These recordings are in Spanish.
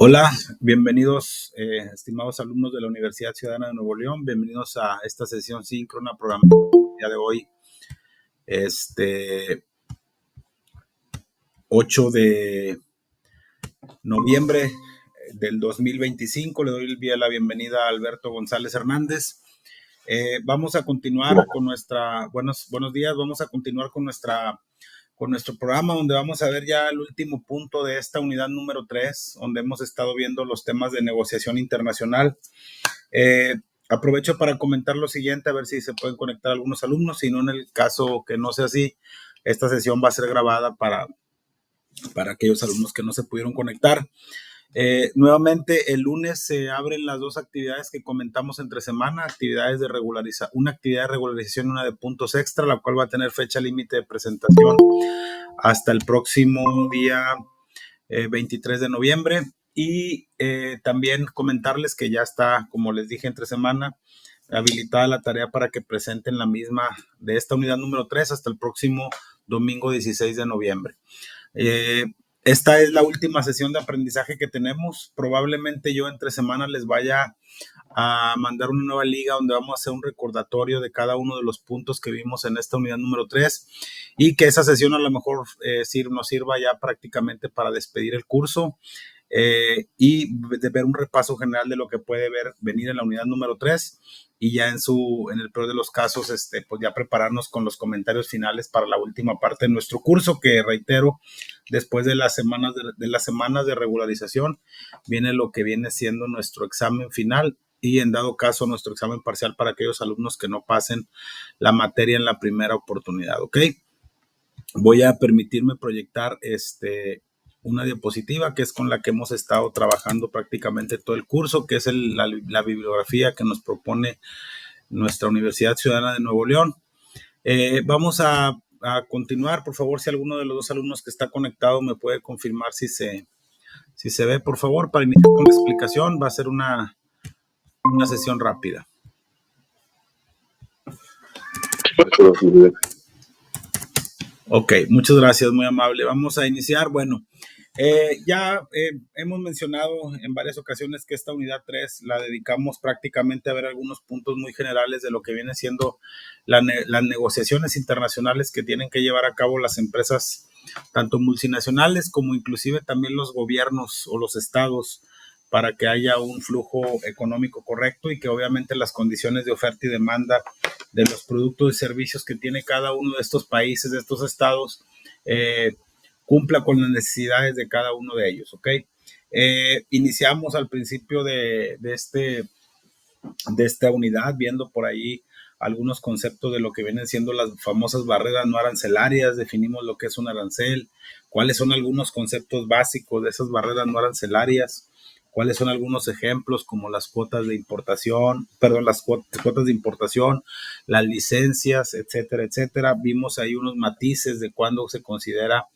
Hola, bienvenidos, estimados alumnos de la Universidad Ciudadana de Nuevo León. Bienvenidos a esta sesión síncrona programada el día de hoy, 8 de noviembre del 2025. Le doy la bienvenida a Alberto González Hernández. Vamos a continuar con buenos días, vamos a continuar con nuestro programa, donde vamos a ver ya el último punto de esta unidad número 3, donde hemos estado viendo los temas de negociación internacional. Aprovecho para comentar lo siguiente, a ver si se pueden conectar algunos alumnos. Si no, en el caso que no sea así, esta sesión va a ser grabada para aquellos alumnos que no se pudieron conectar. Nuevamente, el lunes se abren las dos actividades que comentamos entre semana, una actividad de regularización y una de puntos extra, la cual va a tener fecha límite de presentación hasta el próximo día 23 de noviembre. Y también comentarles que ya está, como les dije, entre semana habilitada la tarea para que presenten la misma de esta unidad número 3 hasta el próximo domingo 16 de noviembre. Esta es la última sesión de aprendizaje que tenemos. Probablemente yo entre semana les vaya a mandar una nueva liga donde vamos a hacer un recordatorio de cada uno de los puntos que vimos en esta unidad número 3 y que esa sesión a lo mejor nos sirva ya prácticamente para despedir el curso y de ver un repaso general de lo que puede venir en la unidad número 3 y ya en el peor de los casos, pues ya prepararnos con los comentarios finales para la última parte de nuestro curso, que reitero, después de las semanas de regularización, viene lo que viene siendo nuestro examen final y en dado caso nuestro examen parcial para aquellos alumnos que no pasen la materia en la primera oportunidad, ¿ok? Voy a permitirme proyectar una diapositiva que es con la que hemos estado trabajando prácticamente todo el curso, que es la bibliografía que nos propone nuestra Universidad Ciudadana de Nuevo León. Vamos a continuar. Por favor, si alguno de los dos alumnos que está conectado me puede confirmar si se ve, por favor, para iniciar con la explicación. Va a ser una sesión rápida. Ok, muchas gracias, muy amable. Vamos a iniciar. Bueno, ya hemos mencionado en varias ocasiones que esta unidad 3 la dedicamos prácticamente a ver algunos puntos muy generales de lo que viene siendo las negociaciones internacionales que tienen que llevar a cabo las empresas, tanto multinacionales como inclusive también los gobiernos o los estados, para que haya un flujo económico correcto y que obviamente las condiciones de oferta y demanda de los productos y servicios que tiene cada uno de estos países, de estos estados, cumpla con las necesidades de cada uno de ellos, ¿ok? Iniciamos al principio de esta unidad viendo por ahí algunos conceptos de lo que vienen siendo las famosas barreras no arancelarias. Definimos lo que es un arancel, cuáles son algunos conceptos básicos de esas barreras no arancelarias, cuáles son algunos ejemplos como las cuotas de importación, las licencias, etcétera, etcétera. Vimos ahí unos matices de cuándo se considera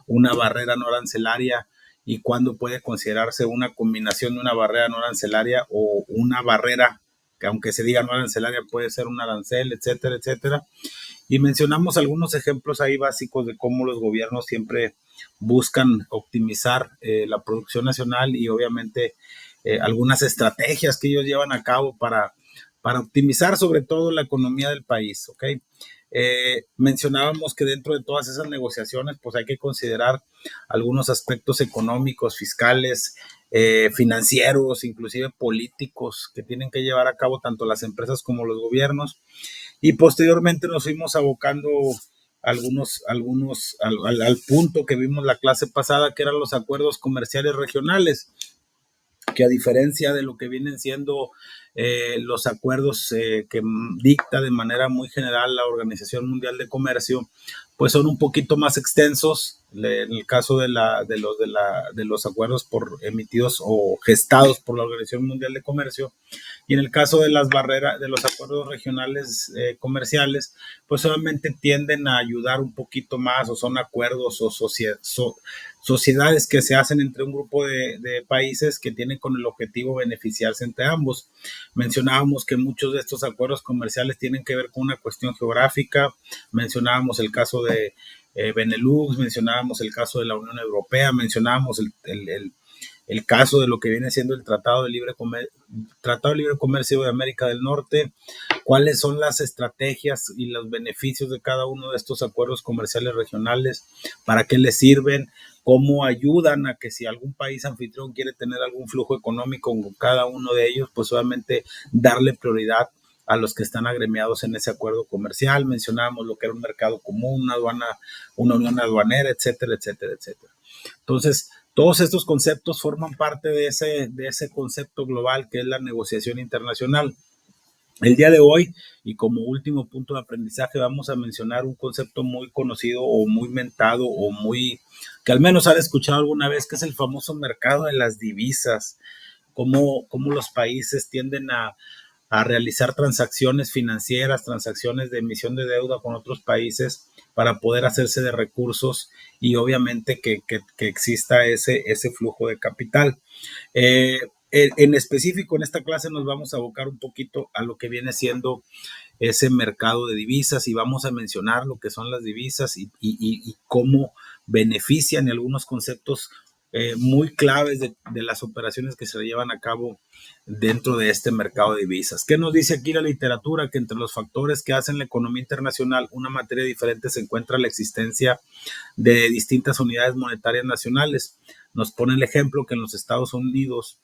una barrera no arancelaria y cuándo puede considerarse una combinación de una barrera no arancelaria o una barrera que, aunque se diga no arancelaria, puede ser un arancel, etcétera, etcétera. Y mencionamos algunos ejemplos ahí básicos de cómo los gobiernos siempre buscan optimizar la producción nacional y obviamente algunas estrategias que ellos llevan a cabo para optimizar sobre todo la economía del país, ¿ok? Mencionábamos que dentro de todas esas negociaciones pues hay que considerar algunos aspectos económicos, fiscales, financieros, inclusive políticos, que tienen que llevar a cabo tanto las empresas como los gobiernos. Y posteriormente nos fuimos abocando al punto que vimos la clase pasada, que eran los acuerdos comerciales regionales, que a diferencia de lo que vienen siendo los acuerdos que dicta de manera muy general la Organización Mundial de Comercio, pues son un poquito más extensos. En el caso de los acuerdos emitidos o gestados por la Organización Mundial de Comercio, y en el caso de las barreras, de los acuerdos regionales comerciales, pues solamente tienden a ayudar un poquito más, o son acuerdos o sociedades que se hacen entre un grupo de países que tienen con el objetivo beneficiarse entre ambos. Mencionábamos que muchos de estos acuerdos comerciales tienen que ver con una cuestión geográfica. Mencionábamos el caso de Benelux, mencionábamos el caso de la Unión Europea, mencionábamos el caso de lo que viene siendo el Tratado de Libre Comercio de América del Norte, cuáles son las estrategias y los beneficios de cada uno de estos acuerdos comerciales regionales, para qué les sirven, cómo ayudan a que si algún país anfitrión quiere tener algún flujo económico con cada uno de ellos, pues obviamente darle prioridad a los que están agremiados en ese acuerdo comercial. Mencionábamos lo que era un mercado común, una aduana, una unión aduanera, etcétera, etcétera, etcétera. Entonces, todos estos conceptos forman parte de ese concepto global que es la negociación internacional. El día de hoy, y como último punto de aprendizaje, vamos a mencionar un concepto muy conocido o muy mentado o muy, que al menos han escuchado alguna vez, que es el famoso mercado de las divisas. Cómo los países tienden a realizar transacciones financieras, transacciones de emisión de deuda con otros países para poder hacerse de recursos y obviamente que exista ese flujo de capital. En específico, en esta clase nos vamos a abocar un poquito a lo que viene siendo ese mercado de divisas y vamos a mencionar lo que son las divisas y cómo benefician y algunos conceptos muy claves de las operaciones que se llevan a cabo dentro de este mercado de divisas. ¿Qué nos dice aquí la literatura? Que entre los factores que hacen la economía internacional una materia diferente se encuentra la existencia de distintas unidades monetarias nacionales. Nos pone el ejemplo que en los Estados Unidos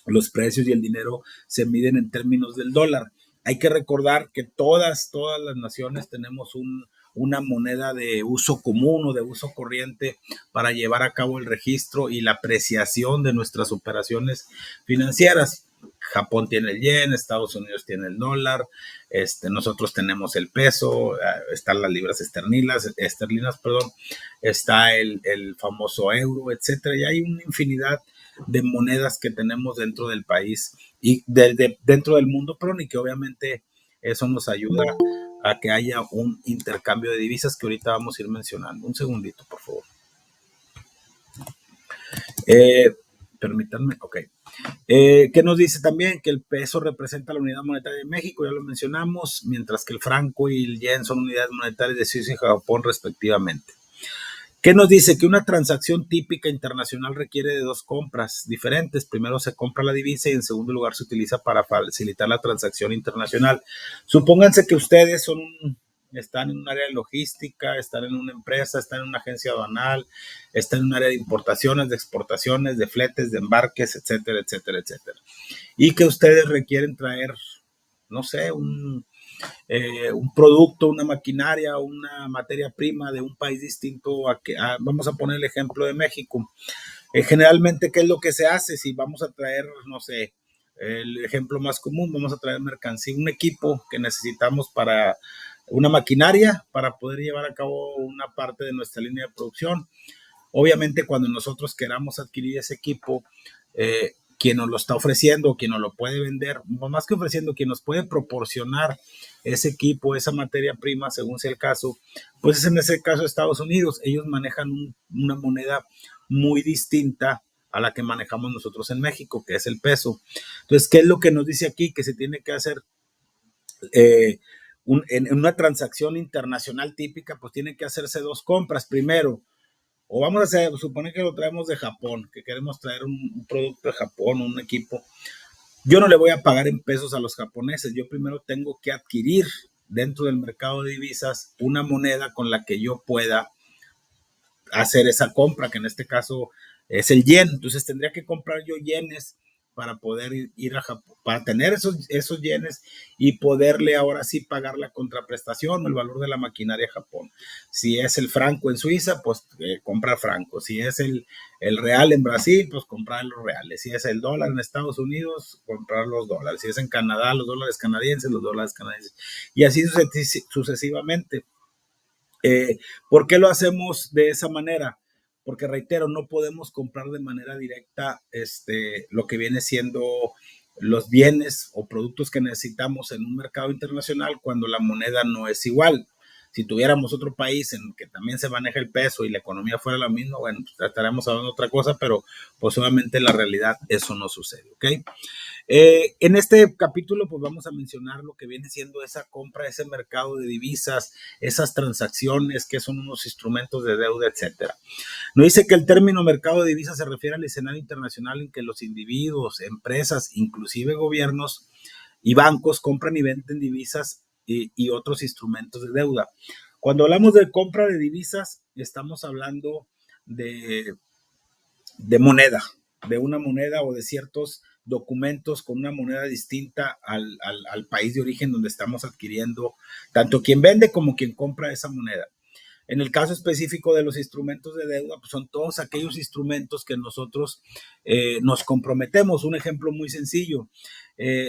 los precios y el dinero se miden en términos del dólar. Hay que recordar que todas las naciones tenemos una moneda de uso común o de uso corriente para llevar a cabo el registro y la apreciación de nuestras operaciones financieras. Japón tiene el yen, Estados Unidos tiene el dólar, nosotros tenemos el peso, están las libras esterlinas, está el famoso euro, etcétera, y hay una infinidad de monedas que tenemos dentro del país y dentro del mundo, pero ni que obviamente eso nos ayuda a que haya un intercambio de divisas que ahorita vamos a ir mencionando. Un segundito, por favor. Permítanme, ok. ¿Qué nos dice también? Que el peso representa la unidad monetaria de México, ya lo mencionamos, mientras que el franco y el yen son unidades monetarias de Suiza y Japón respectivamente. ¿Qué nos dice? Que una transacción típica internacional requiere de dos compras diferentes. Primero se compra la divisa y en segundo lugar se utiliza para facilitar la transacción internacional. Supónganse que ustedes están en un área de logística, están en una empresa, están en una agencia aduanal, están en un área de importaciones, de exportaciones, de fletes, de embarques, etcétera, etcétera, etcétera. Y que ustedes requieren traer, no sé, un producto, una maquinaria, una materia prima de un país distinto vamos a poner el ejemplo de México. Generalmente, ¿qué es lo que se hace? Si vamos a traer, no sé, el ejemplo más común, vamos a traer mercancía, un equipo que necesitamos para una maquinaria para poder llevar a cabo una parte de nuestra línea de producción. Obviamente, cuando nosotros queramos adquirir ese equipo, quien nos lo está ofreciendo, quien nos lo puede vender, más que ofreciendo, quien nos puede proporcionar ese equipo, esa materia prima, según sea el caso, pues es en ese caso Estados Unidos. Ellos manejan una moneda muy distinta a la que manejamos nosotros en México, que es el peso. Entonces, ¿qué es lo que nos dice aquí? Que se tiene que hacer en una transacción internacional típica, pues tiene que hacerse dos compras. Primero, o vamos a hacer, suponer que lo traemos de Japón, que queremos traer un producto de Japón, un equipo. Yo no le voy a pagar en pesos a los japoneses. Yo primero tengo que adquirir dentro del mercado de divisas una moneda con la que yo pueda hacer esa compra, que en este caso es el yen. Entonces tendría que comprar yo yenes para poder ir a Japón, para tener esos yenes y poderle ahora sí pagar la contraprestación o el valor de la maquinaria a Japón. Si es el franco en Suiza, pues comprar franco. Si es el real en Brasil, pues comprar los reales. Si es el dólar en Estados Unidos, comprar los dólares. Si es en Canadá, los dólares canadienses, los dólares canadienses. Y así sucesivamente. ¿Por qué lo hacemos de esa manera? Porque reitero, no podemos comprar de manera directa lo que viene siendo los bienes o productos que necesitamos en un mercado internacional cuando la moneda no es igual. Si tuviéramos otro país en que también se maneja el peso y la economía fuera la misma, bueno, pues estaríamos hablando de otra cosa, pero pues obviamente en la realidad eso no sucede, ¿ok? En este capítulo, pues vamos a mencionar lo que viene siendo esa compra, ese mercado de divisas, esas transacciones, que son unos instrumentos de deuda, etcétera. Nos dice que el término mercado de divisas se refiere al escenario internacional en que los individuos, empresas, inclusive gobiernos y bancos compran y venden divisas y otros instrumentos de deuda. Cuando hablamos de compra de divisas, estamos hablando de, de moneda, de una moneda o de ciertos documentos con una moneda distinta al país de origen donde estamos adquiriendo, tanto quien vende como quien compra esa moneda. En el caso específico de los instrumentos de deuda, pues son todos aquellos instrumentos que nosotros nos comprometemos. Un ejemplo muy sencillo.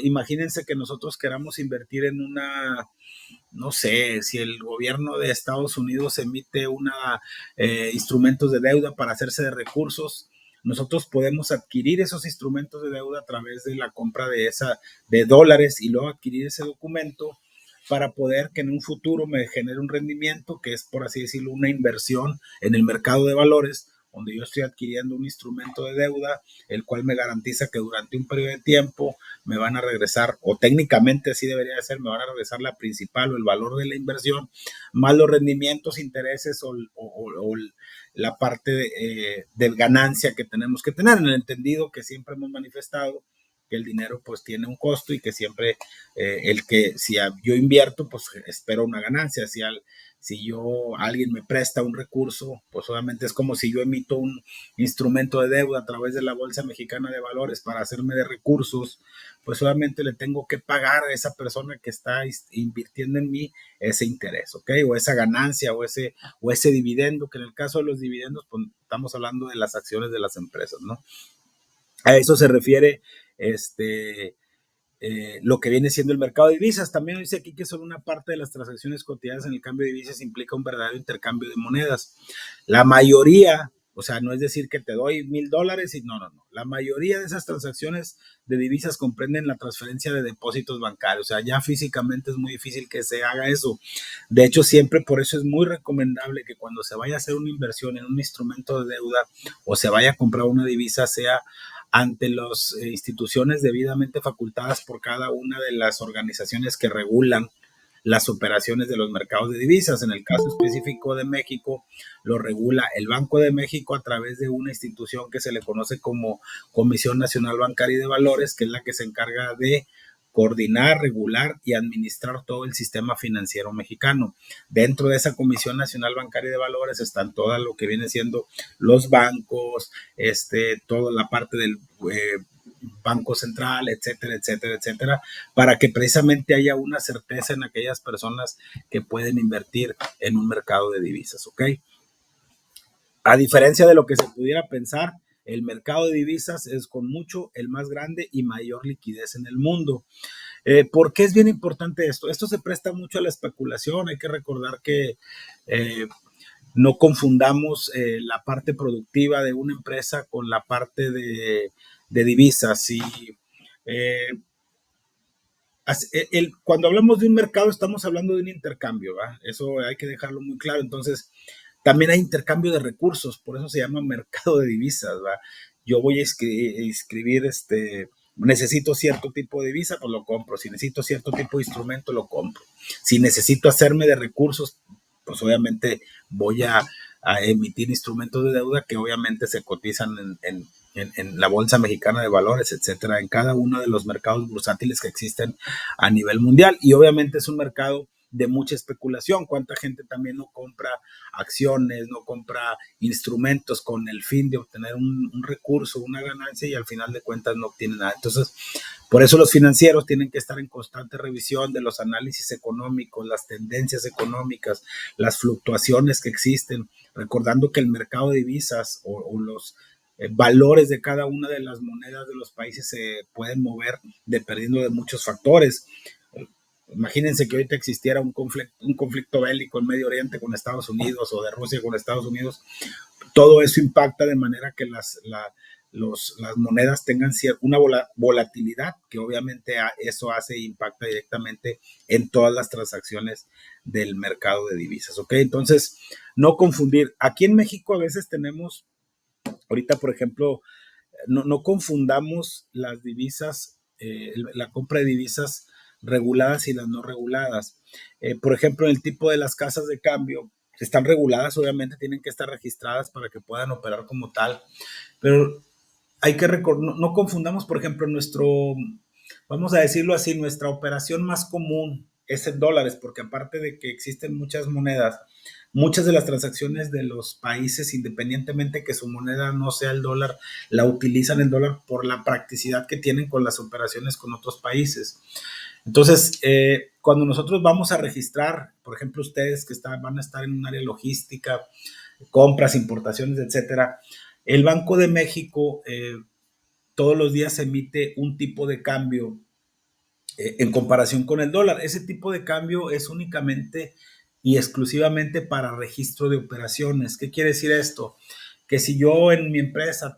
Imagínense que nosotros queramos invertir en una, no sé, si el gobierno de Estados Unidos emite instrumentos de deuda para hacerse de recursos, nosotros podemos adquirir esos instrumentos de deuda a través de la compra de dólares y luego adquirir ese documento para poder que en un futuro me genere un rendimiento que es, por así decirlo, una inversión en el mercado de valores, donde yo estoy adquiriendo un instrumento de deuda, el cual me garantiza que durante un periodo de tiempo me van a regresar, o técnicamente así debería de ser, me van a regresar la principal o el valor de la inversión, más los rendimientos, intereses o la parte de ganancia que tenemos que tener, en el entendido que siempre hemos manifestado que el dinero pues tiene un costo y que siempre el que si yo invierto pues espero una ganancia, si alguien me presta un recurso, pues obviamente es como si yo emito un instrumento de deuda a través de la Bolsa Mexicana de Valores para hacerme de recursos, pues obviamente le tengo que pagar a esa persona que está invirtiendo en mí ese interés, ¿ok? O esa ganancia o ese dividendo, que en el caso de los dividendos, pues estamos hablando de las acciones de las empresas, ¿no? A eso se refiere lo que viene siendo el mercado de divisas. También dice aquí que solo una parte de las transacciones cotidianas en el cambio de divisas implica un verdadero intercambio de monedas. La mayoría, o sea, no es decir que te doy $1,000 y no. La mayoría de esas transacciones de divisas comprenden la transferencia de depósitos bancarios. O sea, ya físicamente es muy difícil que se haga eso. De hecho, siempre por eso es muy recomendable que cuando se vaya a hacer una inversión en un instrumento de deuda o se vaya a comprar una divisa sea ante las instituciones debidamente facultadas por cada una de las organizaciones que regulan las operaciones de los mercados de divisas. En el caso específico de México, lo regula el Banco de México a través de una institución que se le conoce como Comisión Nacional Bancaria y de Valores, que es la que se encarga de coordinar, regular y administrar todo el sistema financiero mexicano. Dentro de esa Comisión Nacional Bancaria y de Valores están todo lo que viene siendo los bancos, toda la parte del Banco Central, etcétera, etcétera, etcétera, para que precisamente haya una certeza en aquellas personas que pueden invertir en un mercado de divisas, ¿ok? A diferencia de lo que se pudiera pensar, el mercado de divisas es con mucho el más grande y mayor liquidez en el mundo. ¿Por qué es bien importante esto? Esto se presta mucho a la especulación. Hay que recordar que no confundamos la parte productiva de una empresa con la parte de divisas. Y eh, cuando hablamos de un mercado estamos hablando de un intercambio, ¿va? Eso hay que dejarlo muy claro. Entonces, también hay intercambio de recursos, por eso se llama mercado de divisas, ¿va? Yo voy a escribir necesito cierto tipo de divisa, pues lo compro. Si necesito cierto tipo de instrumento, lo compro. Si necesito hacerme de recursos, pues obviamente voy a emitir instrumentos de deuda que obviamente se cotizan en la Bolsa Mexicana de Valores, etcétera, en cada uno de los mercados bursátiles que existen a nivel mundial. Y obviamente es un mercado de mucha especulación. Cuánta gente también no compra acciones, no compra instrumentos con el fin de obtener un recurso, una ganancia, y al final de cuentas no obtiene nada. Entonces, por eso los financieros tienen que estar en constante revisión de los análisis económicos, las tendencias económicas, las fluctuaciones que existen, recordando que el mercado de divisas o los valores de cada una de las monedas de los países se pueden mover dependiendo de muchos factores. Imagínense que ahorita existiera un conflicto bélico en Medio Oriente con Estados Unidos o de Rusia con Estados Unidos. Todo eso impacta de manera que las monedas tengan una volatilidad que obviamente eso hace e impacta directamente en todas las transacciones del mercado de divisas, ¿ok? Entonces, no confundir. Aquí en México a veces tenemos, ahorita por ejemplo, no confundamos las divisas la compra de divisas reguladas y las no reguladas. Por ejemplo, en el tipo de las casas de cambio, están reguladas, obviamente tienen que estar registradas para que puedan operar como tal, pero hay que recordar, no confundamos, por ejemplo, vamos a decirlo así, nuestra operación más común es en dólares, porque aparte de que existen muchas monedas, muchas de las transacciones de los países, independientemente que su moneda no sea el dólar, la utilizan el dólar por la practicidad que tienen con las operaciones con otros países. Entonces, cuando nosotros vamos a registrar, por ejemplo, ustedes que van a estar en un área logística, compras, importaciones, etcétera, el Banco de México todos los días emite un tipo de cambio en comparación con el dólar. Ese tipo de cambio es únicamente y exclusivamente para registro de operaciones. ¿Qué quiere decir esto? Que si yo en mi empresa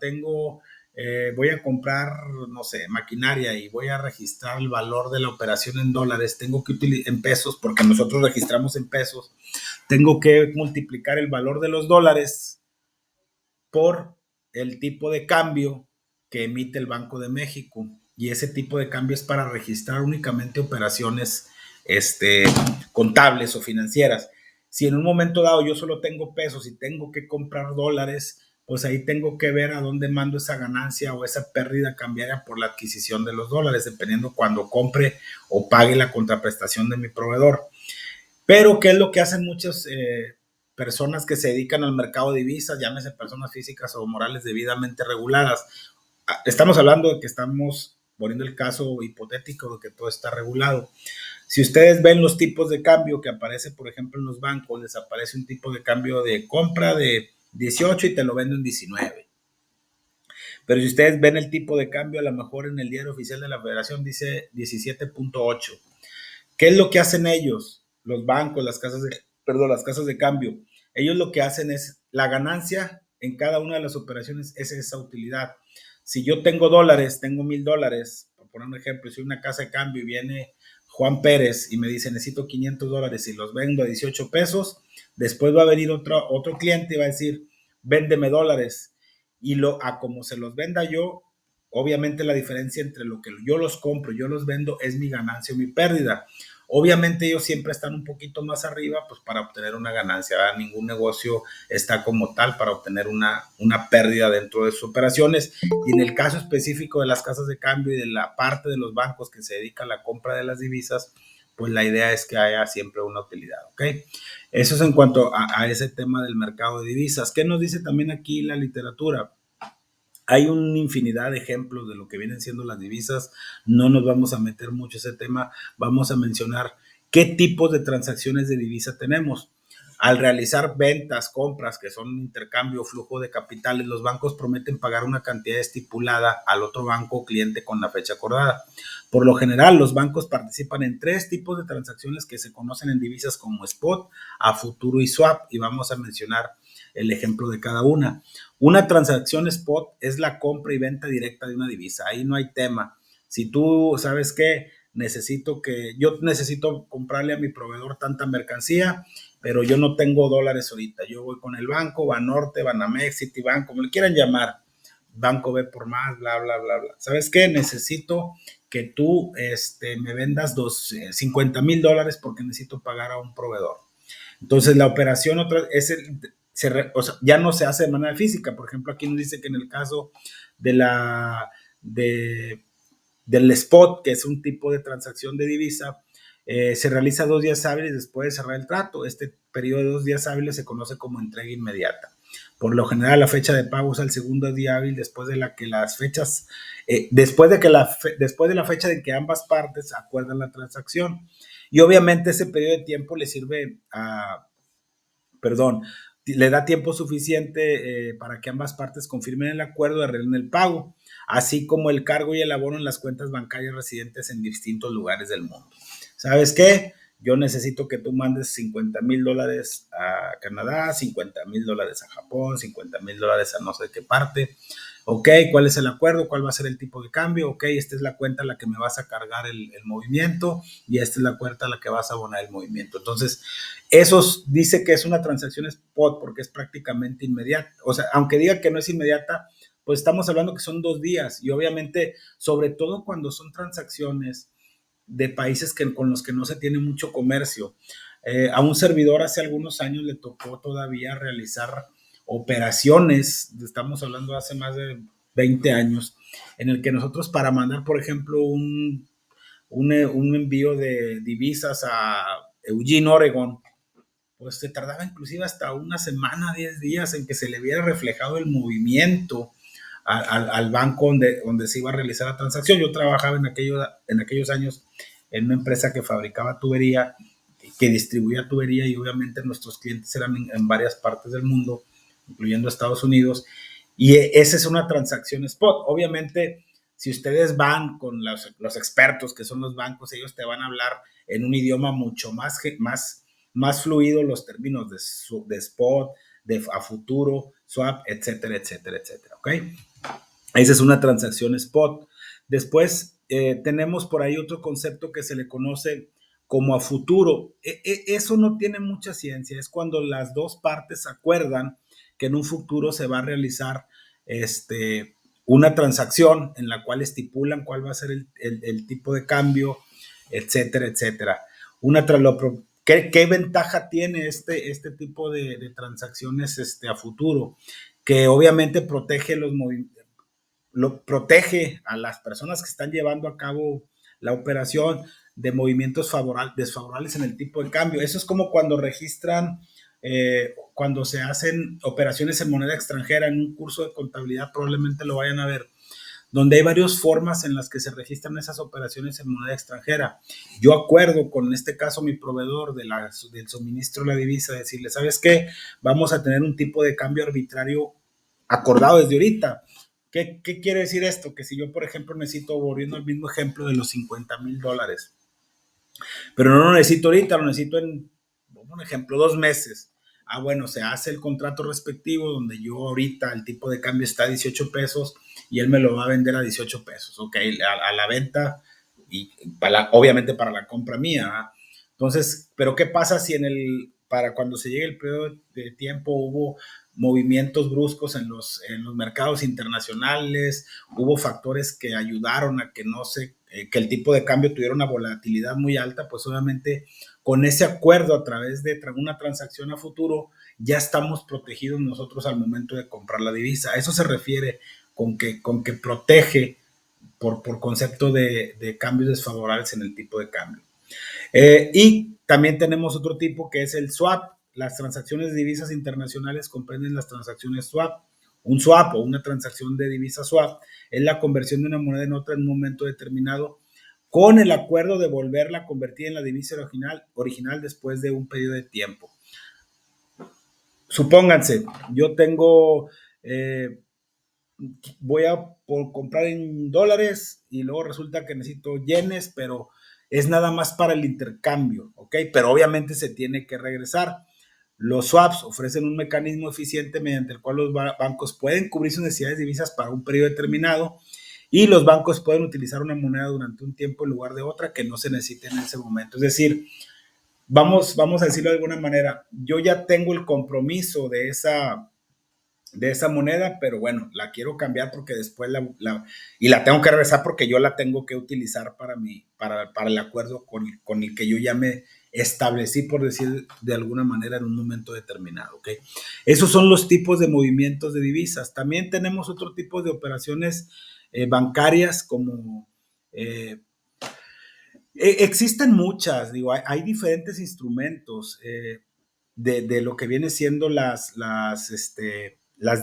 voy a comprar, no sé, maquinaria y voy a registrar el valor de la operación en dólares, tengo que utilizar en pesos, porque nosotros registramos en pesos, tengo que multiplicar el valor de los dólares por el tipo de cambio que emite el Banco de México. Y ese tipo de cambio es para registrar únicamente operaciones contables o financieras. Si en un momento dado yo solo tengo pesos y tengo que comprar dólares, pues ahí tengo que ver a dónde mando esa ganancia o esa pérdida cambiaria por la adquisición de los dólares, dependiendo cuando compre o pague la contraprestación de mi proveedor. Pero, ¿qué es lo que hacen muchas personas que se dedican al mercado de divisas, llámese personas físicas o morales debidamente reguladas? Estamos hablando de que estamos poniendo el caso hipotético de que todo está regulado. Si ustedes ven los tipos de cambio que aparece, por ejemplo, en los bancos, les aparece un tipo de cambio de compra de 18 y te lo vendo en 19. Pero si ustedes ven el tipo de cambio, a lo mejor en el diario oficial de la Federación dice 17.8. ¿Qué es lo que hacen ellos? Los bancos, las casas de cambio. Ellos lo que hacen es la ganancia en cada una de las operaciones es esa utilidad. Si yo tengo dólares, tengo $1,000, por poner un ejemplo, si una casa de cambio y viene Juan Pérez y me dice necesito $500 y los vendo a 18 pesos, después va a venir otro cliente y va a decir véndeme dólares y a como se los venda yo, obviamente la diferencia entre lo que yo los compro y yo los vendo es mi ganancia o mi pérdida. Obviamente ellos siempre están un poquito más arriba pues para obtener una ganancia, ¿verdad? Ningún negocio está como tal para obtener una pérdida dentro de sus operaciones, y en el caso específico de las casas de cambio y de la parte de los bancos que se dedica a la compra de las divisas, pues la idea es que haya siempre una utilidad, ¿ok? Eso es en cuanto a ese tema del mercado de divisas. ¿Qué nos dice también aquí la literatura? Hay una infinidad de ejemplos de lo que vienen siendo las divisas. No nos vamos a meter mucho ese tema. Vamos a mencionar qué tipos de transacciones de divisa tenemos. Al realizar ventas, compras, que son intercambio o flujo de capitales, los bancos prometen pagar una cantidad estipulada al otro banco o cliente con la fecha acordada. Por lo general, los bancos participan en 3 tipos de transacciones que se conocen en divisas como spot, a futuro y swap, y vamos a mencionar el ejemplo de cada una. Una transacción spot es la compra y venta directa de una divisa. Ahí no hay tema. Si tú sabes que yo necesito comprarle a mi proveedor tanta mercancía, pero yo no tengo dólares ahorita. Yo voy con el banco, Banorte, Banamex, Citibank, como le quieran llamar, Banco B por más, bla, bla, bla, bla. ¿Sabes qué? Necesito que tú me vendas $50,000 porque necesito pagar a un proveedor. Entonces la operación o sea, ya no se hace de manera física. Por ejemplo, aquí nos dice que en el caso de del spot, que es un tipo de transacción de divisa, se realiza 2 días hábiles después de cerrar el trato. Este periodo de 2 días hábiles se conoce como entrega inmediata. Por lo general, la fecha de pago es el segundo día hábil después de la que las fechas, después de la fecha de que ambas partes acuerdan la transacción. Y obviamente ese periodo de tiempo le sirve le da tiempo suficiente para que ambas partes confirmen el acuerdo y arreglen el pago, así como el cargo y el abono en las cuentas bancarias residentes en distintos lugares del mundo. ¿Sabes qué? Yo necesito que tú mandes $50,000 a Canadá, $50,000 a Japón, $50,000 a no sé qué parte. Ok, ¿cuál es el acuerdo? ¿Cuál va a ser el tipo de cambio? Ok, esta es la cuenta a la que me vas a cargar el movimiento y esta es la cuenta a la que vas a abonar el movimiento. Entonces, eso dice que es una transacción spot porque es prácticamente inmediata. O sea, aunque diga que no es inmediata, pues estamos hablando que son 2 días y obviamente, sobre todo cuando son transacciones de países con los que no se tiene mucho comercio. A un servidor hace algunos años le tocó todavía realizar operaciones, estamos hablando hace más de 20 años, en el que nosotros para mandar, por ejemplo, un envío de divisas a Eugene, Oregon, pues se tardaba inclusive hasta una semana, 10 días en que se le viera reflejado el movimiento al banco donde se iba a realizar la transacción. Yo trabajaba en aquellos años en una empresa que fabricaba tubería, que distribuía tubería y obviamente nuestros clientes eran en varias partes del mundo, incluyendo Estados Unidos, y esa es una transacción spot. Obviamente, si ustedes van con los expertos que son los bancos, ellos te van a hablar en un idioma mucho más fluido los términos de spot, a futuro, swap, etcétera, etcétera, etcétera, ¿ok? Esa es una transacción spot. Después tenemos por ahí otro concepto que se le conoce como a futuro. Eso no tiene mucha ciencia, es cuando las dos partes acuerdan que en un futuro se va a realizar una transacción en la cual estipulan cuál va a ser el tipo de cambio, etcétera, etcétera. ¿Qué ventaja tiene este tipo de transacciones a futuro? Que obviamente protege a las personas que están llevando a cabo la operación de movimientos desfavorables en el tipo de cambio. Eso es como cuando registran, cuando se hacen operaciones en moneda extranjera. En un curso de contabilidad probablemente lo vayan a ver, donde hay varias formas en las que se registran esas operaciones en moneda extranjera. Yo acuerdo con, en este caso, mi proveedor del suministro de la divisa, decirle, ¿sabes qué? Vamos a tener un tipo de cambio arbitrario acordado desde ahorita. ¿Qué quiere decir esto? Que si yo, por ejemplo, necesito, volviendo al mismo ejemplo de los $50,000, pero no lo necesito ahorita, lo necesito en, un ejemplo, 2 meses. Bueno, se hace el contrato respectivo donde yo ahorita el tipo de cambio está a 18 pesos y él me lo va a vender a 18 pesos, ok, a la venta y obviamente para la compra mía. Entonces, pero ¿qué pasa si para cuando se llegue el periodo de tiempo hubo movimientos bruscos en los mercados internacionales, hubo factores que ayudaron a que el tipo de cambio tuviera una volatilidad muy alta? Pues obviamente con ese acuerdo a través de una transacción a futuro ya estamos protegidos nosotros al momento de comprar la divisa. A eso se refiere con que protege por concepto de cambios desfavorables en el tipo de cambio. Y también tenemos otro tipo que es el swap. Las transacciones de divisas internacionales comprenden las transacciones swap. Un swap o una transacción de divisa swap es la conversión de una moneda en otra en un momento determinado con el acuerdo de volverla a convertir en la divisa original después de un periodo de tiempo. Supónganse, yo voy a comprar en dólares y luego resulta que necesito yenes, pero es nada más para el intercambio, ¿ok? Pero obviamente se tiene que regresar. Los swaps ofrecen un mecanismo eficiente mediante el cual los bancos pueden cubrir sus necesidades de divisas para un periodo determinado y los bancos pueden utilizar una moneda durante un tiempo en lugar de otra que no se necesite en ese momento. Es decir, vamos a decirlo de alguna manera, yo ya tengo el compromiso de esa moneda, pero bueno, la quiero cambiar porque después y la tengo que regresar porque yo la tengo que utilizar para el acuerdo con el que yo ya me establecí, por decir de alguna manera, en un momento determinado, ¿ok? Esos son los tipos de movimientos de divisas. También tenemos otro tipo de operaciones bancarias como existen muchas, digo, hay diferentes instrumentos de lo que viene siendo las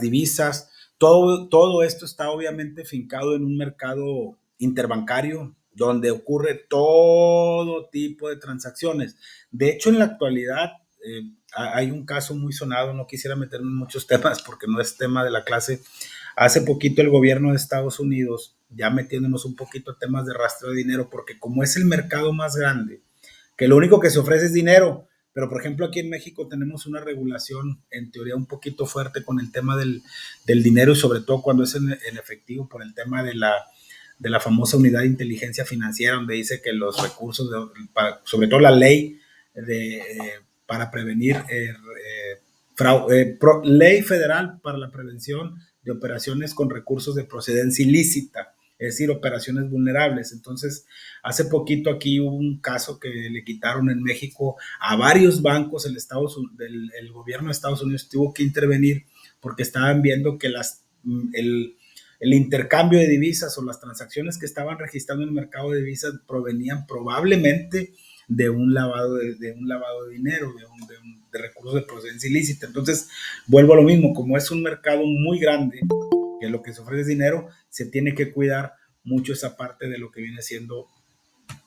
divisas. Todo esto está obviamente fincado en un mercado interbancario donde ocurre todo tipo de transacciones. De hecho, en la actualidad hay un caso muy sonado, no quisiera meterme en muchos temas porque no es tema de la clase. Hace poquito el gobierno de Estados Unidos, ya metiéndonos un poquito a temas de rastreo de dinero, porque como es el mercado más grande, que lo único que se ofrece es dinero, pero por ejemplo aquí en México tenemos una regulación en teoría un poquito fuerte con el tema del dinero y sobre todo cuando es en efectivo por el tema de la famosa unidad de inteligencia financiera, donde dice que los recursos, sobre todo la ley para prevenir ley federal para la prevención de operaciones con recursos de procedencia ilícita, es decir, operaciones vulnerables. Entonces, hace poquito aquí hubo un caso que le quitaron en México a varios bancos. El gobierno de Estados Unidos tuvo que intervenir porque estaban viendo que el intercambio de divisas o las transacciones que estaban registrando en el mercado de divisas provenían probablemente de un lavado de dinero, de recursos de procedencia ilícita. Entonces, vuelvo a lo mismo, como es un mercado muy grande, que lo que se ofrece es dinero, se tiene que cuidar mucho esa parte de lo que viene siendo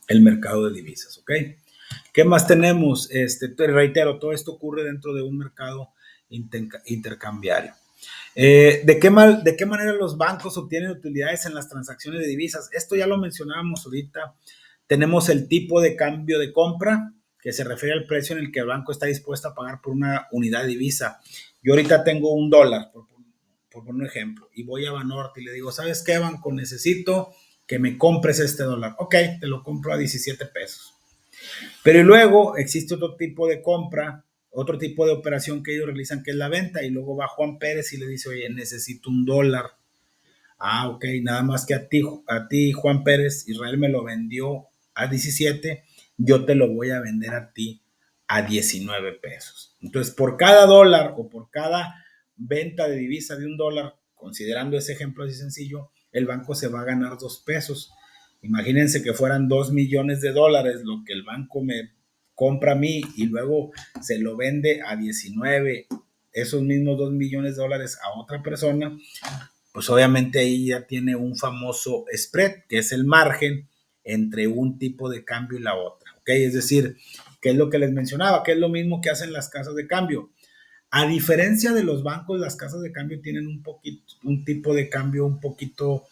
el mercado de divisas, ¿ok? ¿Qué más tenemos? Te reitero, todo esto ocurre dentro de un mercado intercambiario. ¿De qué manera los bancos obtienen utilidades en las transacciones de divisas? Esto ya lo mencionábamos ahorita. Tenemos el tipo de cambio de compra, que se refiere al precio en el que el banco está dispuesto a pagar por una unidad de divisa. Yo ahorita tengo $1, por poner un ejemplo, y voy a Banorte y le digo, ¿sabes qué, banco? Necesito que me compres este dólar. Ok, te lo compro a 17 pesos. Pero luego existe otro tipo de compra, otro tipo de operación que ellos realizan, que es la venta, y luego va Juan Pérez y le dice, oye, necesito $1. Ah, ok, nada más que a ti, Juan Pérez, Israel me lo vendió a 17, yo te lo voy a vender a ti a 19 pesos. Entonces, por cada dólar o por cada venta de divisa de $1, considerando ese ejemplo así sencillo, el banco se va a ganar 2 pesos. Imagínense que fueran $2 millones lo que el banco me compra a mí y luego se lo vende a 19, esos mismos $2 millones a otra persona. Pues obviamente ahí ya tiene un famoso spread, que es el margen entre un tipo de cambio y la otra, ¿ok? Es decir, ¿qué es lo que les mencionaba? Que es lo mismo que hacen las casas de cambio. A diferencia de los bancos, las casas de cambio tienen un tipo de cambio un poquito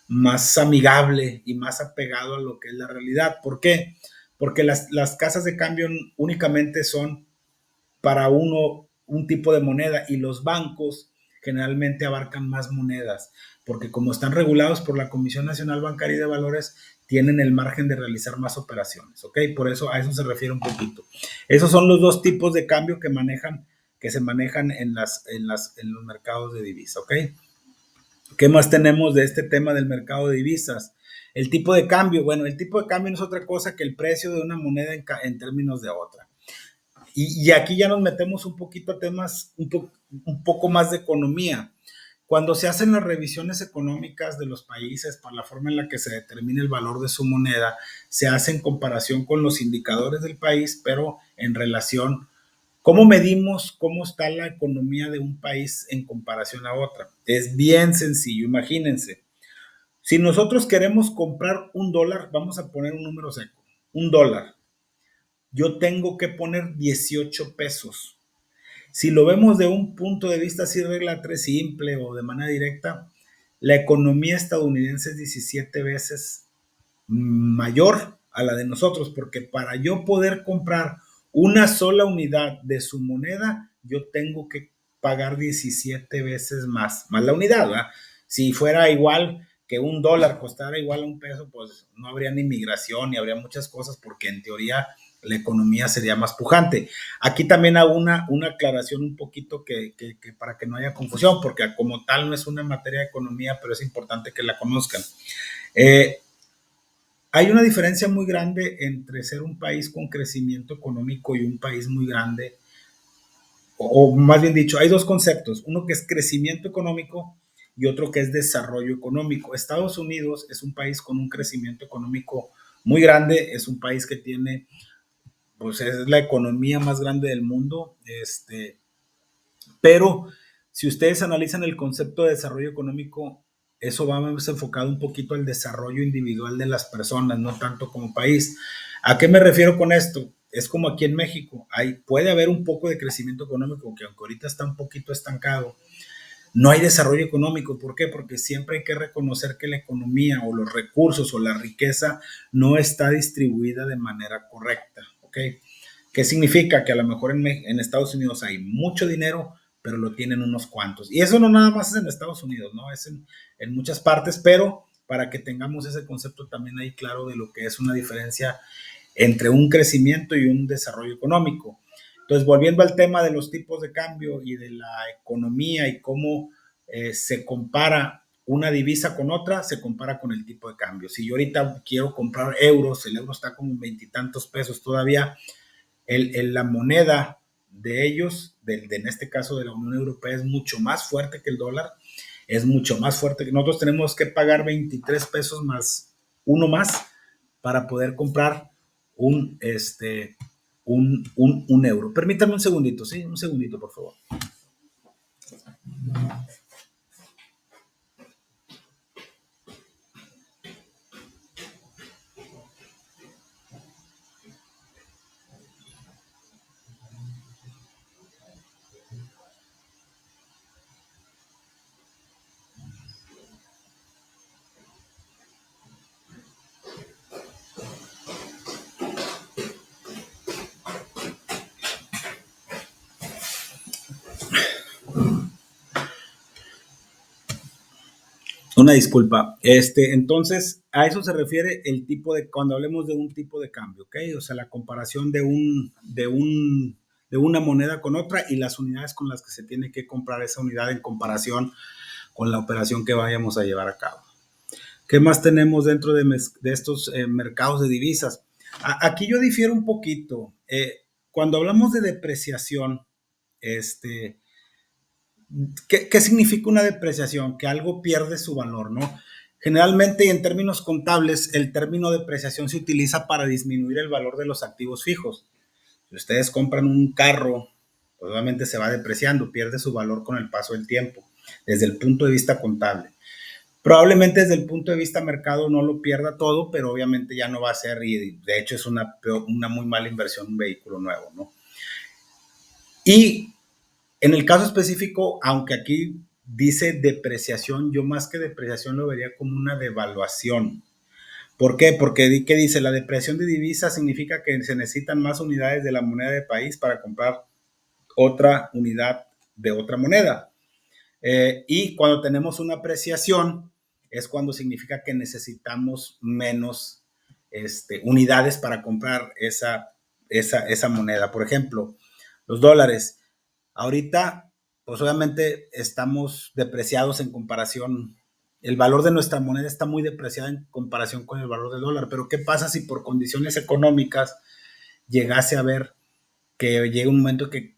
más amigable y más apegado a lo que es la realidad. ¿Por qué? Porque las casas de cambio únicamente son para un tipo de moneda y los bancos generalmente abarcan más monedas, porque como están regulados por la Comisión Nacional Bancaria y de Valores, tienen el margen de realizar más operaciones, ¿ok? Por eso a eso se refiere un poquito. Esos son los dos tipos de cambio que se manejan en los mercados de divisa, ¿ok? ¿Qué más tenemos de este tema del mercado de divisas? El tipo de cambio. Bueno, el tipo de cambio no es otra cosa que el precio de una moneda en términos de otra. Y aquí ya nos metemos un poquito a temas un poco más de economía. Cuando se hacen las revisiones económicas de los países para la forma en la que se determina el valor de su moneda, se hace en comparación con los indicadores del país, pero en relación, ¿cómo medimos cómo está la economía de un país en comparación a otra? Es bien sencillo, imagínense. Si nosotros queremos comprar $1, vamos a poner un número seco, $1. Yo tengo que poner 18 pesos. Si lo vemos de un punto de vista así, regla 3 simple o de manera directa, la economía estadounidense es 17 veces mayor a la de nosotros, porque para yo poder comprar una sola unidad de su moneda, yo tengo que pagar 17 veces más la unidad, ¿verdad? Si fuera igual que $1 costara igual a $1, pues no habría ni migración ni habría muchas cosas, porque en teoría la economía sería más pujante. Aquí también hago una aclaración un poquito que para que no haya confusión, porque como tal no es una materia de economía, pero es importante que la conozcan. Hay una diferencia muy grande entre ser un país con crecimiento económico y un país muy grande, o más bien dicho, hay dos conceptos, uno que es crecimiento económico y otro que es desarrollo económico. Estados Unidos es un país con un crecimiento económico muy grande, es un país que tiene, pues es la economía más grande del mundo, pero si ustedes analizan el concepto de desarrollo económico, eso va más enfocado un poquito al desarrollo individual de las personas, no tanto como país. ¿A qué me refiero con esto? Es como aquí en México, puede haber un poco de crecimiento económico, que aunque ahorita está un poquito estancado, no hay desarrollo económico. ¿Por qué? Porque siempre hay que reconocer que la economía o los recursos o la riqueza no está distribuida de manera correcta, ¿ok? ¿Qué significa? Que a lo mejor en Estados Unidos hay mucho dinero, pero lo tienen unos cuantos. Y eso no nada más es en Estados Unidos, ¿no? Es en muchas partes, pero para que tengamos ese concepto también ahí claro de lo que es una diferencia entre un crecimiento y un desarrollo económico. Entonces, volviendo al tema de los tipos de cambio y de la economía y cómo se compara una divisa con otra, se compara con el tipo de cambio. Si yo ahorita quiero comprar euros, el euro está como veintitantos pesos todavía, la moneda de ellos, en este caso de la Unión Europea, es mucho más fuerte que el dólar, es mucho más fuerte que nosotros tenemos que pagar 23 pesos más uno más para poder comprar un euro. Permítame un segundito, ¿sí? Un segundito, por favor. Una disculpa. Entonces, a eso se refiere el tipo de, cuando hablemos de un tipo de cambio, ¿ok? O sea, la comparación de una moneda con otra y las unidades con las que se tiene que comprar esa unidad en comparación con la operación que vayamos a llevar a cabo. ¿Qué más tenemos dentro de estos mercados de divisas? Aquí yo difiero un poquito. Cuando hablamos de depreciación, ¿qué significa una depreciación? Que algo pierde su valor, ¿no? Generalmente, y en términos contables, el término depreciación se utiliza para disminuir el valor de los activos fijos. Si ustedes compran un carro, pues obviamente se va depreciando, pierde su valor con el paso del tiempo, desde el punto de vista contable. Probablemente desde el punto de vista mercado no lo pierda todo, pero obviamente ya no va a ser, y de hecho es una muy mala inversión un vehículo nuevo, ¿no? Y en el caso específico, aunque aquí dice depreciación, yo más que depreciación lo vería como una devaluación. ¿Por qué? Porque, ¿qué dice? La depreciación de divisas significa que se necesitan más unidades de la moneda del país para comprar otra unidad de otra moneda. Y cuando tenemos una apreciación, es cuando significa que necesitamos menos unidades para comprar esa moneda. Por ejemplo, los dólares. Ahorita, pues obviamente estamos depreciados en comparación. El valor de nuestra moneda está muy depreciado en comparación con el valor del dólar. Pero ¿qué pasa si por condiciones económicas llegase a ver que llega un momento que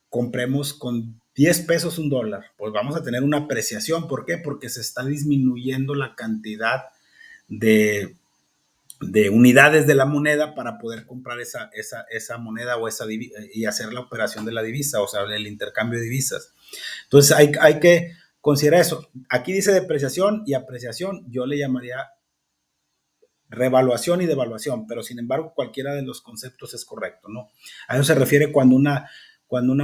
compremos con 10 pesos un dólar? Pues vamos a tener una apreciación. ¿Por qué? Porque se está disminuyendo la cantidad de, de unidades de la moneda para poder comprar esa moneda o y hacer la operación de la divisa, o sea, el intercambio de divisas. Entonces hay que considerar eso. Aquí dice depreciación y apreciación, yo le llamaría revaluación y devaluación, pero sin embargo cualquiera de los conceptos es correcto, ¿no? A eso se refiere cuando una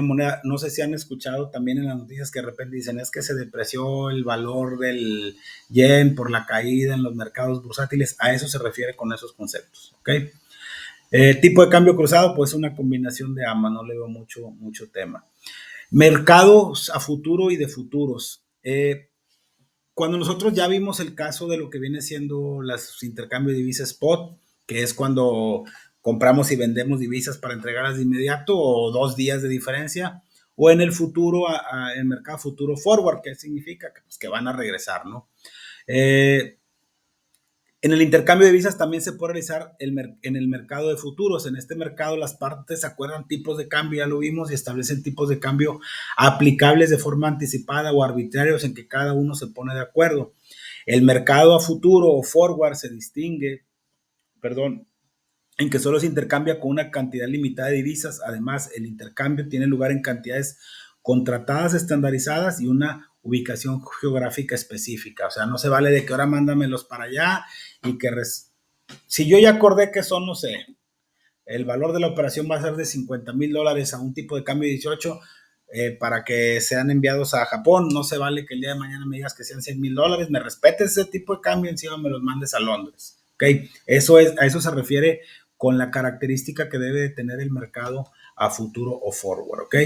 moneda, no sé si han escuchado también en las noticias que de repente dicen es que se depreció el valor del yen por la caída en los mercados bursátiles, a eso se refiere con esos conceptos, ¿ok? Tipo de cambio cruzado, pues una combinación de ambas, no le veo mucho tema. Mercados a futuro y de futuros. Cuando nosotros ya vimos el caso de lo que viene siendo los intercambios de divisas spot, que es cuando compramos y vendemos divisas para entregarlas de inmediato o 2 días de diferencia, o en el futuro, el mercado futuro forward, que significa que van a regresar, ¿no? En el intercambio de divisas también se puede realizar en el mercado de futuros. En este mercado las partes acuerdan tipos de cambio, ya lo vimos, y establecen tipos de cambio aplicables de forma anticipada o arbitrarios en que cada uno se pone de acuerdo. El mercado a futuro o forward se distingue, en que solo se intercambia con una cantidad limitada de divisas. Además, el intercambio tiene lugar en cantidades contratadas, estandarizadas y una ubicación geográfica específica. O sea, no se vale de que ahora mándamelos para allá y que si yo ya acordé que son, no sé, el valor de la operación va a ser de $50,000 a un tipo de cambio de 18 para que sean enviados a Japón. No se vale que el día de mañana me digas que sean $100,000, me respetes ese tipo de cambio, encima me los mandes a Londres. ¿Okay? A eso se refiere con la característica que debe tener el mercado a futuro o forward. ¿Ok?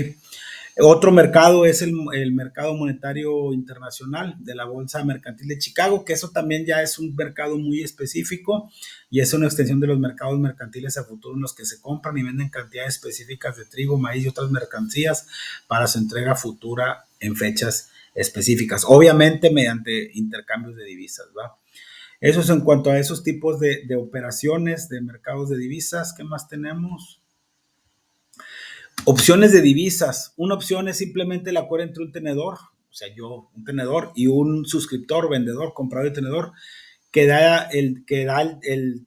Otro mercado es el mercado monetario internacional de la Bolsa Mercantil de Chicago, que eso también ya es un mercado muy específico y es una extensión de los mercados mercantiles a futuro en los que se compran y venden cantidades específicas de trigo, maíz y otras mercancías para su entrega futura en fechas específicas, obviamente mediante intercambios de divisas, ¿va? Eso es en cuanto a esos tipos de operaciones de mercados de divisas. ¿Qué más tenemos? Opciones de divisas. Una opción es simplemente el acuerdo entre un tenedor, o sea, un tenedor y un suscriptor, vendedor, comprador y tenedor, que da el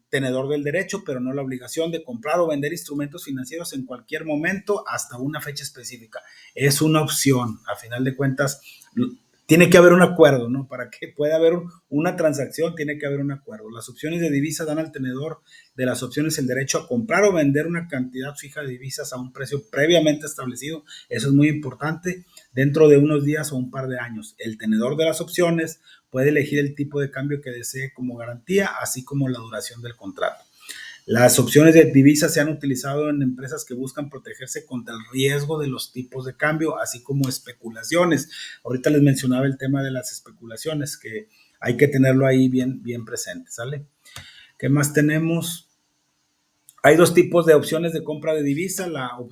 tenedor del derecho, pero no la obligación de comprar o vender instrumentos financieros en cualquier momento hasta una fecha específica. Es una opción. A final de cuentas, tiene que haber un acuerdo, ¿no? Para que pueda haber una transacción, tiene que haber un acuerdo. Las opciones de divisa dan al tenedor de las opciones el derecho a comprar o vender una cantidad fija de divisas a un precio previamente establecido. Eso es muy importante. Dentro de unos días o un par de años, el tenedor de las opciones puede elegir el tipo de cambio que desee como garantía, así como la duración del contrato. Las opciones de divisas se han utilizado en empresas que buscan protegerse contra el riesgo de los tipos de cambio, así como especulaciones. Ahorita les mencionaba el tema de las especulaciones, que hay que tenerlo ahí bien, bien presente, ¿sale? ¿Qué más tenemos? Hay dos tipos de opciones de compra de divisa.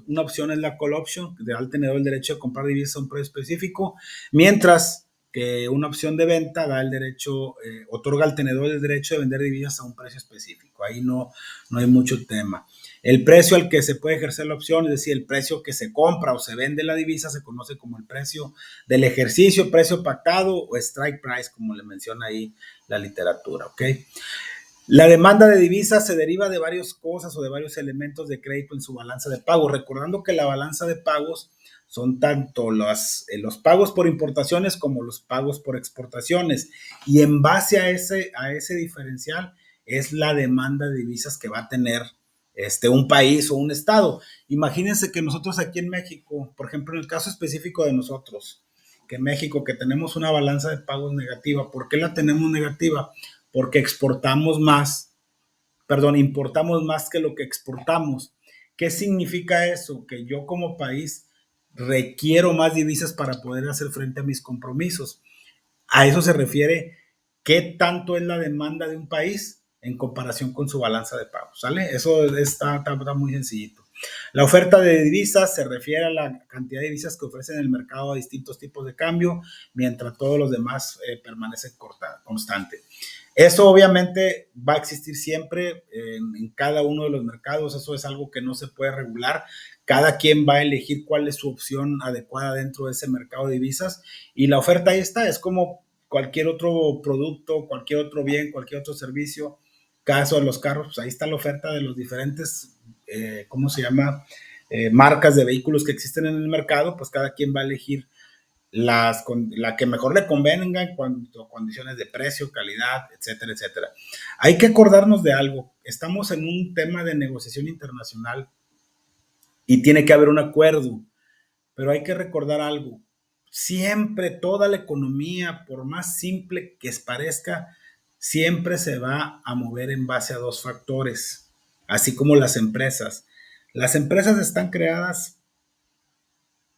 Una opción es la call option, que da al tenedor el derecho de comprar divisas a un precio específico, mientras que una opción de venta da el derecho, otorga al tenedor el derecho de vender divisas a un precio específico. Ahí no hay mucho tema. El precio al que se puede ejercer la opción, es decir, el precio que se compra o se vende la divisa, se conoce como el precio del ejercicio, precio pactado o strike price, como le menciona ahí la literatura, ¿ok? La demanda de divisas se deriva de varias cosas o de varios elementos de crédito en su balanza de pagos, recordando que la balanza de pagos son tanto los pagos por importaciones como los pagos por exportaciones, y en base a ese diferencial es la demanda de divisas que va a tener un país o un estado. Imagínense que nosotros aquí en México, por ejemplo, en el caso específico de nosotros, que en México, que tenemos una balanza de pagos negativa. ¿Por qué la tenemos negativa? Porque importamos más que lo que exportamos. ¿Qué significa eso? Que yo como país requiero más divisas para poder hacer frente a mis compromisos. A eso se refiere qué tanto es la demanda de un país en comparación con su balanza de pagos, ¿sale? Eso está muy sencillito. La oferta de divisas se refiere a la cantidad de divisas que ofrecen en el mercado a distintos tipos de cambio, mientras todos los demás permanecen constantes. Eso obviamente va a existir siempre en cada uno de los mercados. Eso es algo que no se puede regular. Cada quien va a elegir cuál es su opción adecuada dentro de ese mercado de divisas, y la oferta ahí está. Es como cualquier otro producto, cualquier otro bien, cualquier otro servicio. Caso de los carros, pues ahí está la oferta de los diferentes, ¿cómo se llama? Marcas de vehículos que existen en el mercado. Pues cada quien va a elegir la que mejor le convenga en cuanto a condiciones de precio, calidad, etcétera, etcétera. Hay que acordarnos de algo. Estamos en un tema de negociación internacional y tiene que haber un acuerdo, pero hay que recordar algo. Siempre toda la economía, por más simple que parezca, siempre se va a mover en base a dos factores, así como las empresas. Las empresas están creadas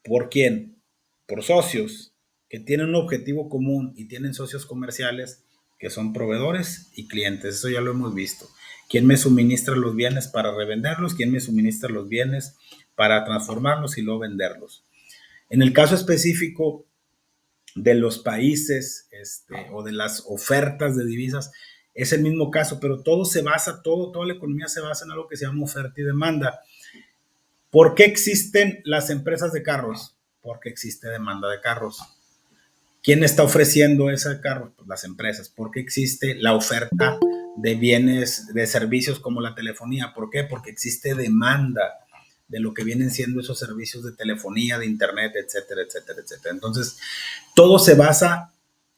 ¿por quién? Por socios que tienen un objetivo común y tienen socios comerciales que son proveedores y clientes. Eso ya lo hemos visto. ¿Quién me suministra los bienes para revenderlos? ¿Quién me suministra los bienes para transformarlos y luego venderlos? En el caso específico de los países o de las ofertas de divisas, es el mismo caso, pero toda la economía se basa en algo que se llama oferta y demanda. ¿Por qué existen las empresas de carros? Porque existe demanda de carros. ¿Quién está ofreciendo ese carro? Pues las empresas. ¿Por qué existe la oferta de bienes, de servicios como la telefonía? ¿Por qué? Porque existe demanda de lo que vienen siendo esos servicios de telefonía, de internet, etcétera, etcétera, etcétera. Entonces, todo se basa,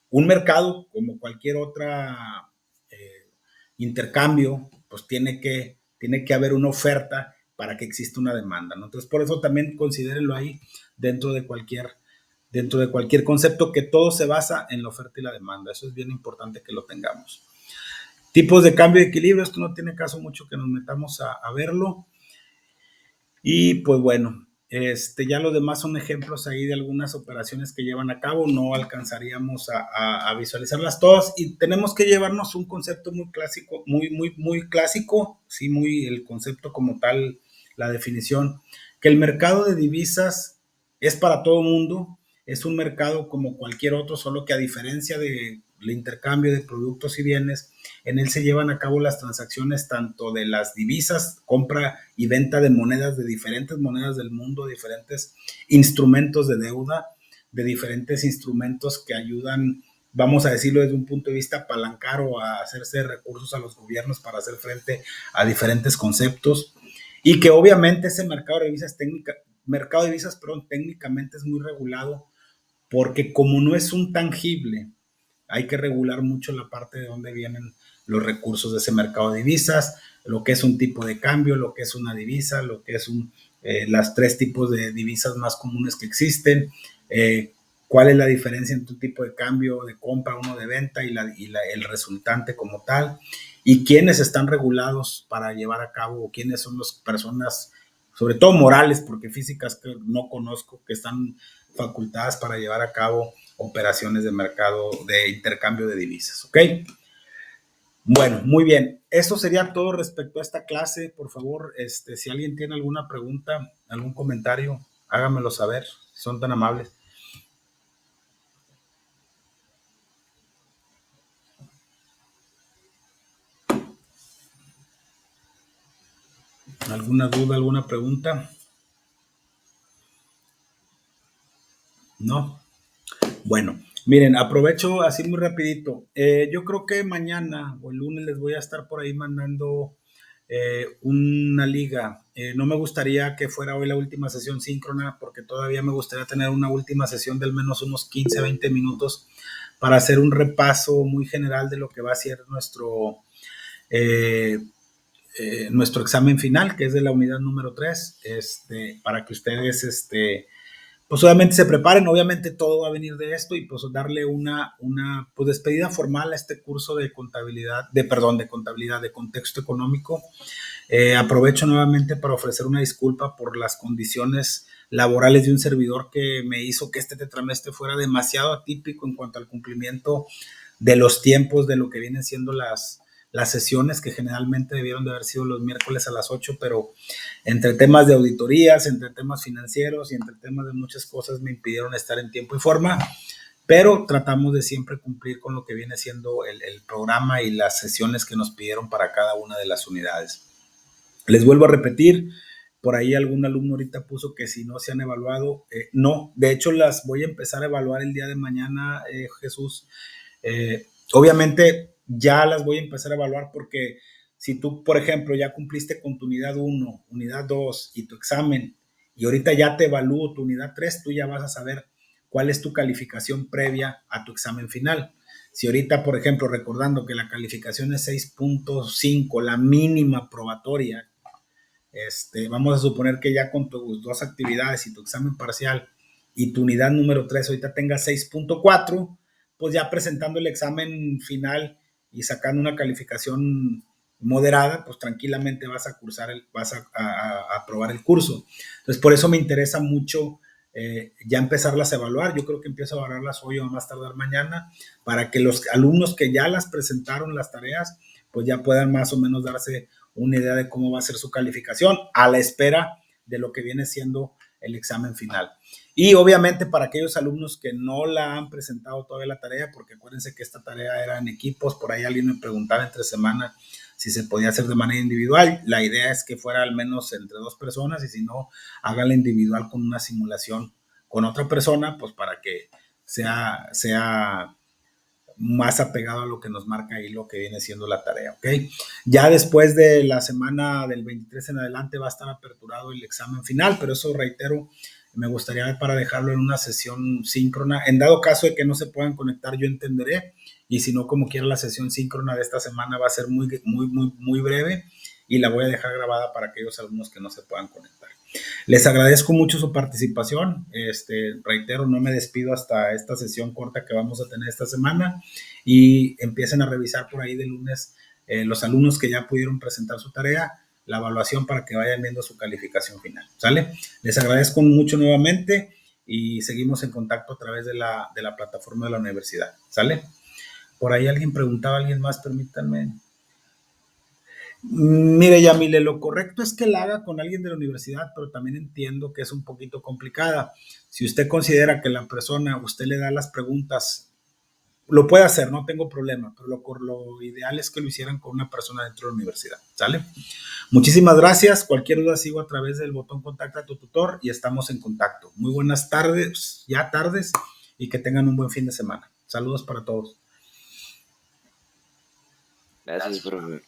un mercado como cualquier otra eh, intercambio, pues tiene que haber una oferta para que exista una demanda, ¿no? Entonces, por eso también considérenlo ahí dentro de cualquier concepto, que todo se basa en la oferta y la demanda. Eso es bien importante que lo tengamos. Tipos de cambio de equilibrio, esto no tiene caso mucho que nos metamos a verlo. Y pues bueno, ya los demás son ejemplos ahí de algunas operaciones que llevan a cabo. No alcanzaríamos a visualizarlas todas, y tenemos que llevarnos un concepto muy clásico, muy clásico, sí, el concepto como tal, la definición, que el mercado de divisas es para todo mundo es un mercado como cualquier otro, solo que a diferencia del intercambio de productos y bienes, en él se llevan a cabo las transacciones tanto de las divisas, compra y venta de monedas, de diferentes monedas del mundo, diferentes instrumentos de deuda, de diferentes instrumentos que ayudan, vamos a decirlo desde un punto de vista, apalancar o a hacerse recursos a los gobiernos para hacer frente a diferentes conceptos. Y que obviamente ese mercado de divisas, perdón, técnicamente es muy regulado porque como no es un tangible, hay que regular mucho la parte de dónde vienen los recursos de ese mercado de divisas, lo que es un tipo de cambio, lo que es una divisa, lo que es las tres tipos de divisas más comunes que existen, cuál es la diferencia entre un tipo de cambio de compra, uno de venta el resultante como tal, y quiénes están regulados para llevar a cabo, o quiénes son las personas, sobre todo morales, porque físicas que no conozco, que están facultadas para llevar a cabo operaciones de mercado de intercambio de divisas, ¿ok? Bueno, muy bien. Eso sería todo respecto a esta clase. Por favor, si alguien tiene alguna pregunta, algún comentario, háganmelo saber, si son tan amables. ¿Alguna duda, alguna pregunta? ¿No? Bueno, miren, aprovecho así muy rapidito. Yo creo que mañana o el lunes les voy a estar por ahí mandando una liga. No me gustaría que fuera hoy la última sesión síncrona porque todavía me gustaría tener una última sesión de al menos unos 15, 20 minutos para hacer un repaso muy general de lo que va a ser eh, nuestro examen final, que es de la unidad número 3, para que ustedes pues obviamente se preparen, obviamente todo va a venir de esto y pues darle una pues despedida formal a este curso de contabilidad, de contabilidad, de contexto económico. Aprovecho nuevamente para ofrecer una disculpa por las condiciones laborales de un servidor que me hizo que este tetramestre fuera demasiado atípico en cuanto al cumplimiento de los tiempos de lo que vienen siendo las sesiones que generalmente debieron de haber sido los miércoles a las 8, pero entre temas de auditorías, entre temas financieros y entre temas de muchas cosas me impidieron estar en tiempo y forma, pero tratamos de siempre cumplir con lo que viene siendo el programa y las sesiones que nos pidieron para cada una de las unidades. Les vuelvo a repetir, por ahí algún alumno ahorita puso que si no se han evaluado, no, de hecho las voy a empezar a evaluar el día de mañana, Jesús. Obviamente ya las voy a empezar a evaluar porque si tú, por ejemplo, ya cumpliste con tu unidad 1, unidad 2 y tu examen y ahorita ya te evalúo tu unidad 3, tú ya vas a saber cuál es tu calificación previa a tu examen final. Si ahorita, por ejemplo, recordando que la calificación es 6.5, la mínima probatoria, vamos a suponer que ya con tus dos actividades y tu examen parcial y tu unidad número 3 ahorita tenga 6.4, pues ya presentando el examen final y sacando una calificación moderada, pues tranquilamente vas a cursar, vas a aprobar el curso. Entonces, por eso me interesa mucho ya empezarlas a evaluar. Yo creo que empiezo a evaluarlas hoy o a más tardar mañana para que los alumnos que ya las presentaron las tareas, pues ya puedan más o menos darse una idea de cómo va a ser su calificación a la espera de lo que viene siendo el examen final. Y obviamente para aquellos alumnos que no la han presentado todavía la tarea, porque acuérdense que esta tarea era en equipos, por ahí alguien me preguntaba entre semana si se podía hacer de manera individual. La idea es que fuera al menos entre dos personas y si no, hágala individual con una simulación con otra persona, pues para que sea más apegado a lo que nos marca ahí lo que viene siendo la tarea, ¿ok? Ya después de la semana del 23 en adelante va a estar aperturado el examen final, pero eso reitero, me gustaría para dejarlo en una sesión síncrona. En dado caso de que no se puedan conectar, yo entenderé, y si no, como quiera, la sesión síncrona de esta semana va a ser muy breve y la voy a dejar grabada para aquellos alumnos que no se puedan conectar. Les agradezco mucho su participación. Reitero, no me despido hasta esta sesión corta que vamos a tener esta semana y empiecen a revisar por ahí de lunes los alumnos que ya pudieron presentar su tarea, la evaluación para que vayan viendo su calificación final. ¿Sale? Les agradezco mucho nuevamente y seguimos en contacto a través de la plataforma de la universidad. ¿Sale? Por ahí alguien preguntaba, alguien más, permítanme. Mire, Yamile, lo correcto es que la haga con alguien de la universidad, pero también entiendo que es un poquito complicada. Si usted considera que la persona, usted le da las preguntas, lo puede hacer, no tengo problema, pero lo ideal es que lo hicieran con una persona dentro de la universidad, ¿sale? Muchísimas gracias. Cualquier duda sigo a través del botón contacta a tu tutor y estamos en contacto. Muy buenas tardes, ya tardes, y que tengan un buen fin de semana. Saludos para todos. Gracias, profe.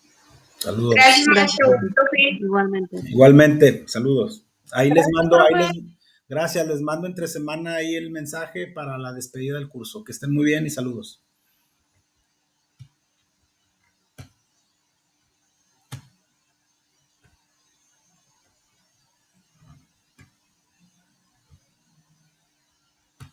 Saludos. Gracias, profe. Igualmente. Igualmente, saludos. Ahí les mando, gracias, les mando entre semana ahí el mensaje para la despedida del curso. Que estén muy bien y saludos.